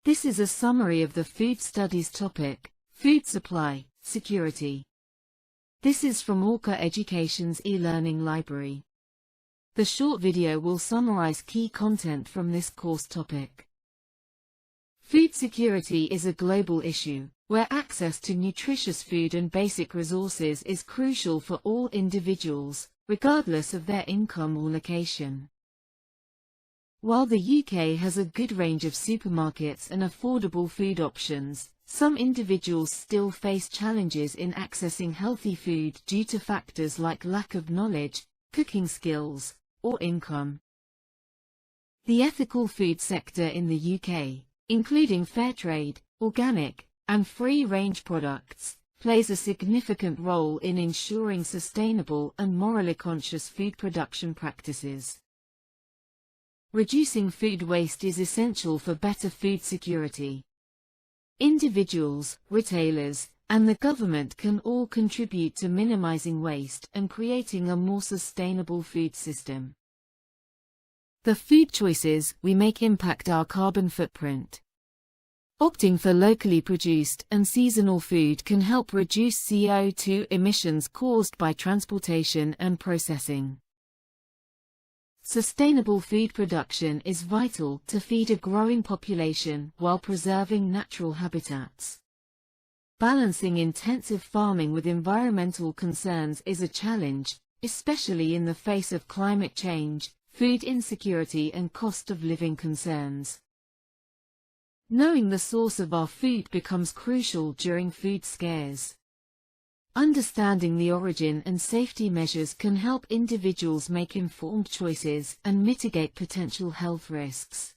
This is a summary of the food studies topic, food supply, security. This is from ORCA Education's e-learning library. The short video will summarize key content from this course topic. Food security is a global issue, where access to nutritious food and basic resources is crucial for all individuals, regardless of their income or location. While the UK has a good range of supermarkets and affordable food options, some individuals still face challenges in accessing healthy food due to factors like lack of knowledge, cooking skills, or income. The ethical food sector in the UK, including fair trade, organic, and free-range products, plays a significant role in ensuring sustainable and morally conscious food production practices. Reducing food waste is essential for better food security. Individuals, retailers, and the government can all contribute to minimizing waste and creating a more sustainable food system. The food choices we make impact our carbon footprint. Opting for locally produced and seasonal food can help reduce CO2 emissions caused by transportation and processing. Sustainable food production is vital to feed a growing population while preserving natural habitats. Balancing intensive farming with environmental concerns is a challenge, especially in the face of climate change, food insecurity and cost of living concerns. Knowing the source of our food becomes crucial during food scares. Understanding the origin and safety measures can help individuals make informed choices and mitigate potential health risks.